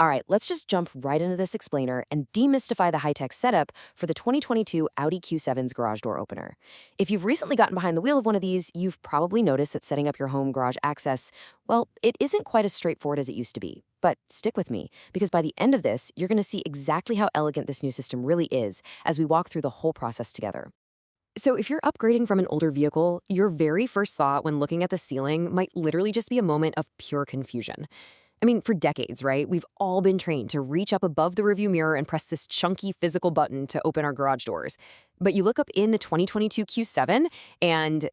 All right, let's just jump right into this explainer and demystify the high-tech setup for the 2022 Audi Q7's garage door opener. If you've recently gotten behind the wheel of one of these, you've probably noticed that setting up your home garage access, well, it isn't quite as straightforward as it used to be. But stick with me, because by the end of this, you're going to see exactly how elegant this new system really is as we walk through the whole process together. So, if you're upgrading from an older vehicle, your very first thought when looking at the ceiling might literally just be a moment of pure confusion. I mean, for decades, right, we've all been trained to reach up above the rearview mirror and press this chunky physical button to open our garage doors. But you look up in the 2022 Q7, and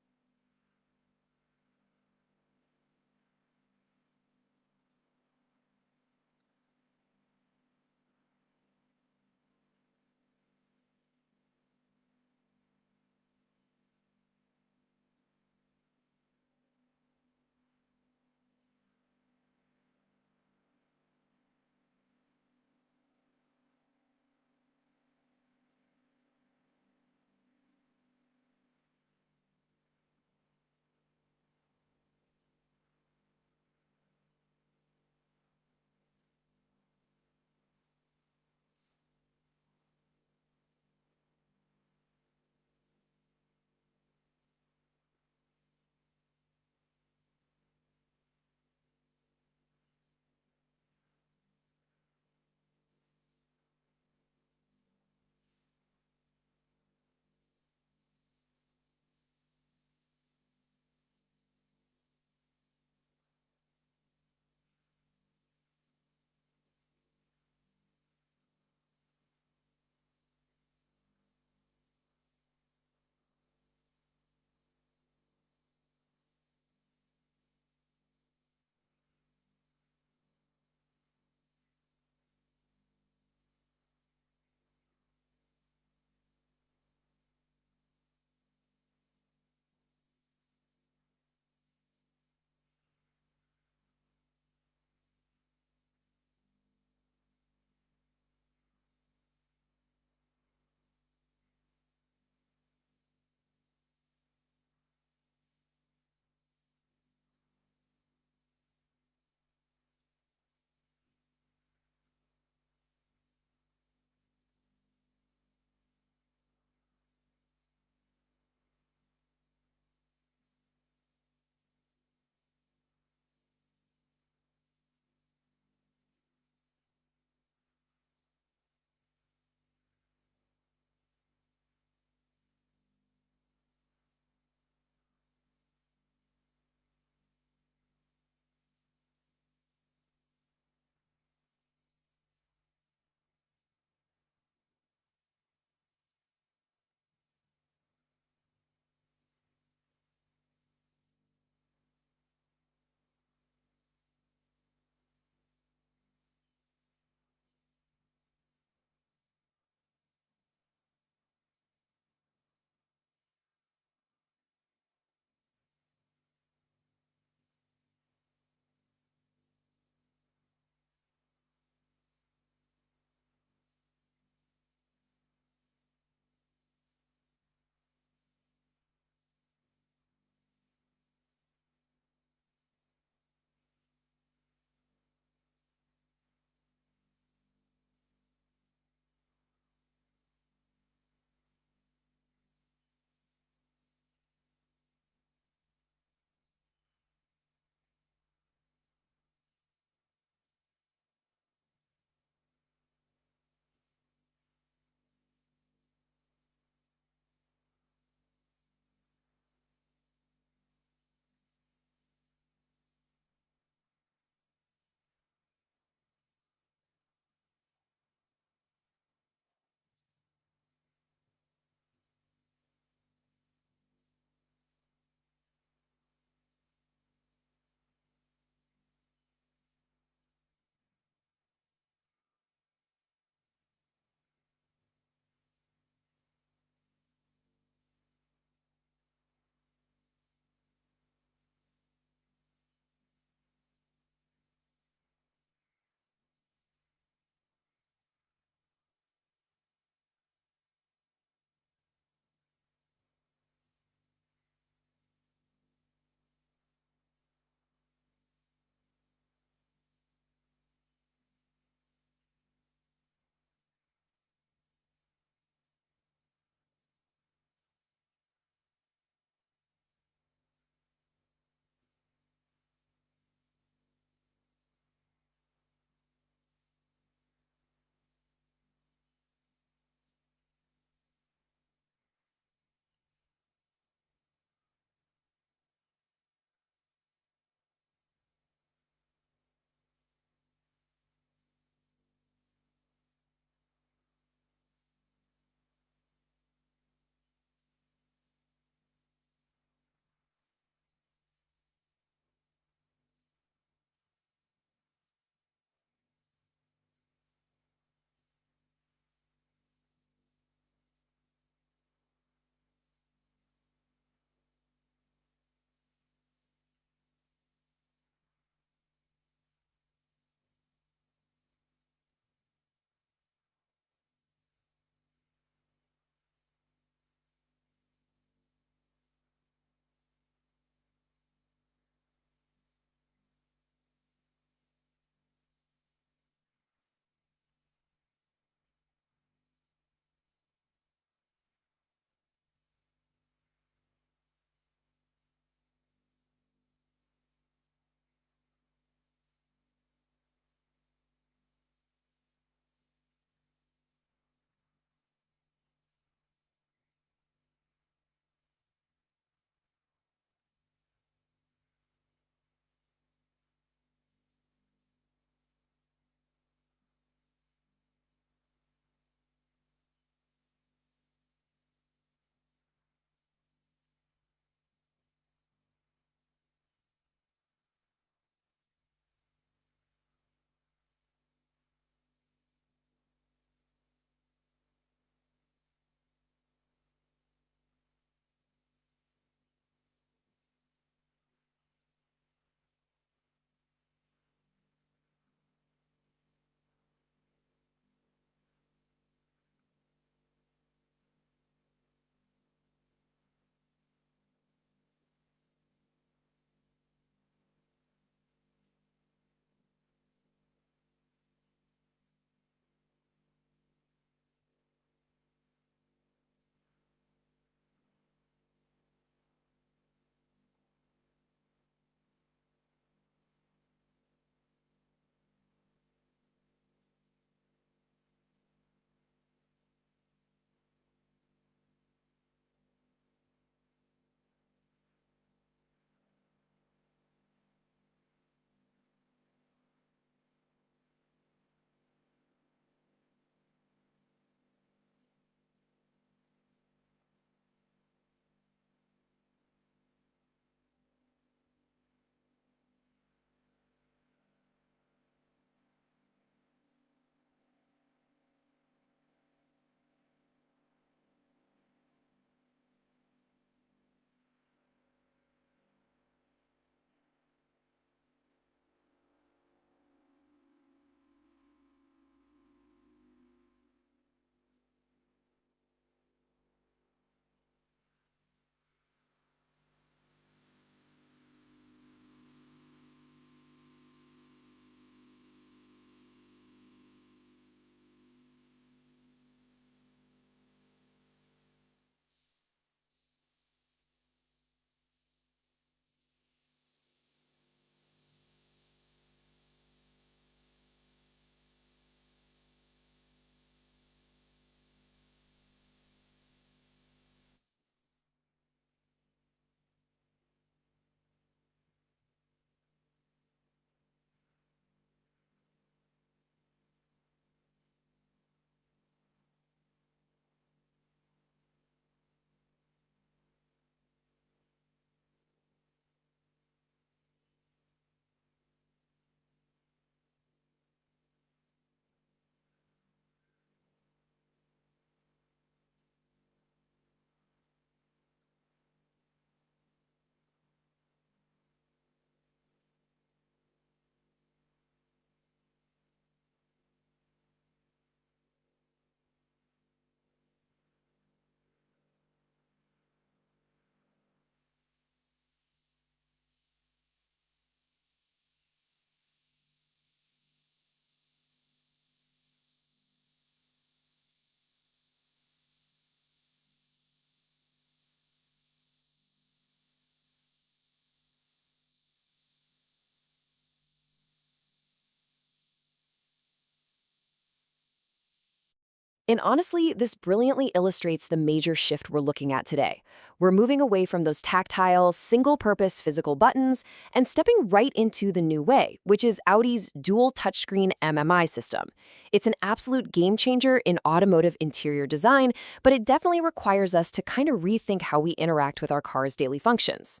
And honestly, this brilliantly illustrates the major shift we're looking at today. We're moving away from those tactile, single-purpose physical buttons and stepping right into the new way, which is Audi's dual touchscreen MMI system. It's an absolute game changer in automotive interior design, but it definitely requires us to kind of rethink how we interact with our car's daily functions.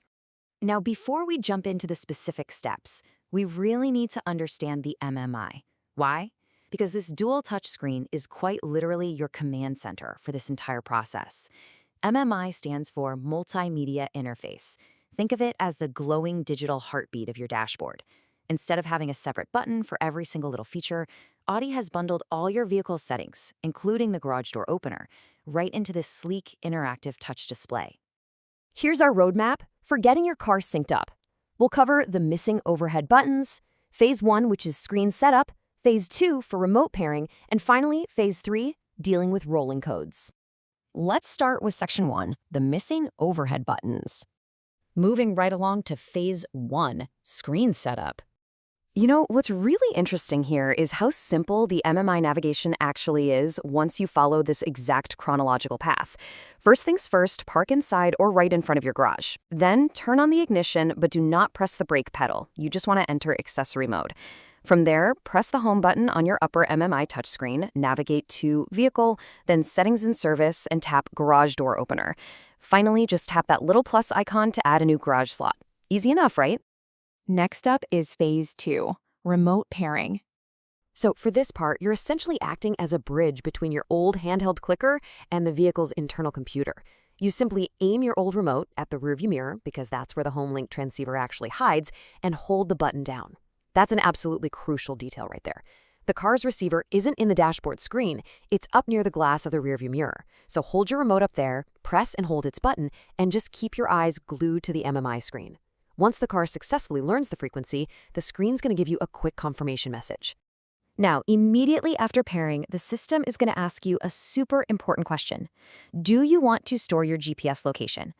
Now, before we jump into the specific steps, we really need to understand the MMI. Why? Because this dual touchscreen is quite literally your command center for this entire process. MMI stands for Multimedia Interface. Think of it as the glowing digital heartbeat of your dashboard. Instead of having a separate button for every single little feature, Audi has bundled all your vehicle's settings, including the garage door opener, right into this sleek, interactive touch display. Here's our roadmap for getting your car synced up. We'll cover the missing overhead buttons, Phase 1, which is screen setup, Phase 2 for remote pairing, and finally, Phase 3, dealing with rolling codes. Let's start with Section 1, the missing overhead buttons. Moving right along to Phase 1, screen setup. You know, what's really interesting here is how simple the MMI navigation actually is once you follow this exact chronological path. First things first, park inside or right in front of your garage. Then turn on the ignition, but do not press the brake pedal. You just want to enter accessory mode. From there, press the home button on your upper MMI touchscreen, navigate to Vehicle, then Settings and Service, and tap Garage Door Opener. Finally, just tap that little plus icon to add a new garage slot. Easy enough, right? Next up is Phase 2, remote pairing. So for this part, you're essentially acting as a bridge between your old handheld clicker and the vehicle's internal computer. You simply aim your old remote at the rearview mirror, because that's where the HomeLink transceiver actually hides, and hold the button down. That's an absolutely crucial detail right there. The car's receiver isn't in the dashboard screen, it's up near the glass of the rearview mirror. So hold your remote up there, press and hold its button, and just keep your eyes glued to the MMI screen. Once the car successfully learns the frequency, the screen's going to give you a quick confirmation message. Now, immediately after pairing, the system is going to ask you a super important question. Do you want to store your GPS location?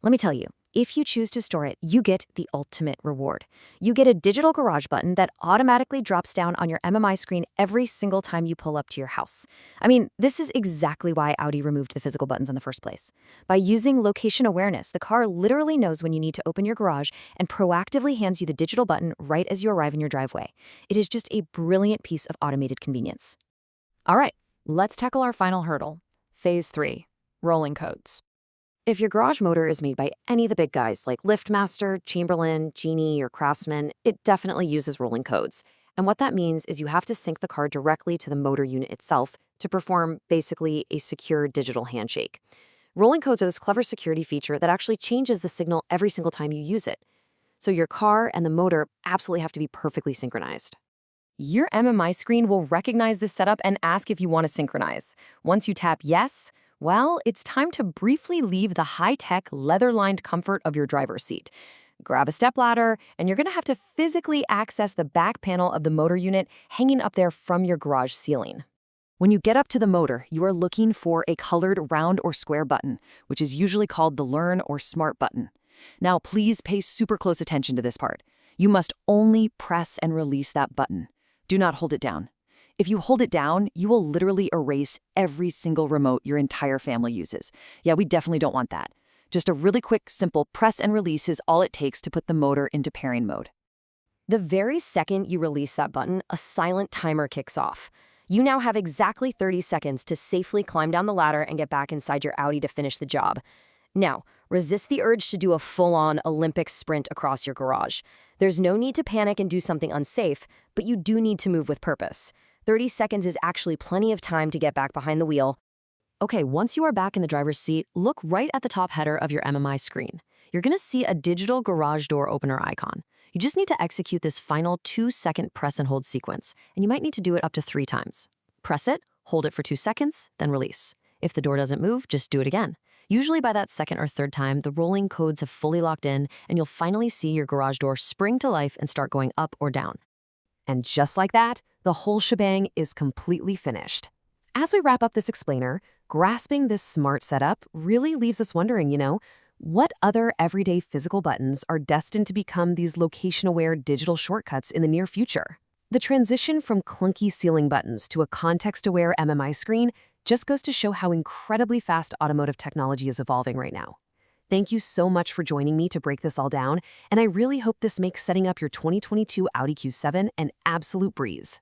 Let me tell you, if you choose to store it, you get the ultimate reward. You get a digital garage button that automatically drops down on your MMI screen every single time you pull up to your house. I mean, this is exactly why Audi removed the physical buttons in the first place. By using location awareness, the car literally knows when you need to open your garage and proactively hands you the digital button right as you arrive in your driveway. It is just a brilliant piece of automated convenience. All right, let's tackle our final hurdle. Phase 3, rolling codes. If your garage motor is made by any of the big guys like LiftMaster, Chamberlain, Genie, or Craftsman, it definitely uses rolling codes. And what that means is you have to sync the car directly to the motor unit itself to perform basically a secure digital handshake. Rolling codes are this clever security feature that actually changes the signal every single time you use it. So your car and the motor absolutely have to be perfectly synchronized. Your MMI screen will recognize this setup and ask if you want to synchronize. Once you tap yes, well, it's time to briefly leave the high-tech, leather-lined comfort of your driver's seat. Grab a stepladder, and you're going to have to physically access the back panel of the motor unit hanging up there from your garage ceiling. When you get up to the motor, you are looking for a colored round or square button, which is usually called the Learn or Smart button. Now, please pay super close attention to this part. You must only press and release that button. Do not hold it down. If you hold it down, you will literally erase every single remote your entire family uses. Yeah, we definitely don't want that. Just a really quick, simple press and release is all it takes to put the motor into pairing mode. The very second you release that button, a silent timer kicks off. You now have exactly 30 seconds to safely climb down the ladder and get back inside your Audi to finish the job. Now, resist the urge to do a full-on Olympic sprint across your garage. There's no need to panic and do something unsafe, but you do need to move with purpose. 30 seconds is actually plenty of time to get back behind the wheel. Okay, once you are back in the driver's seat, look right at the top header of your MMI screen. You're going to see a digital garage door opener icon. You just need to execute this final 2-second press and hold sequence, and you might need to do it up to 3 times. Press it, hold it for 2 seconds, then release. If the door doesn't move, just do it again. Usually by that second or third time, the rolling codes have fully locked in, and you'll finally see your garage door spring to life and start going up or down. And just like that, the whole shebang is completely finished. As we wrap up this explainer, grasping this smart setup really leaves us wondering, what other everyday physical buttons are destined to become these location-aware digital shortcuts in the near future? The transition from clunky ceiling buttons to a context-aware MMI screen Just goes to show how incredibly fast automotive technology is evolving right now. Thank you so much for joining me to break this all down, and I really hope this makes setting up your 2022 Audi Q7 an absolute breeze.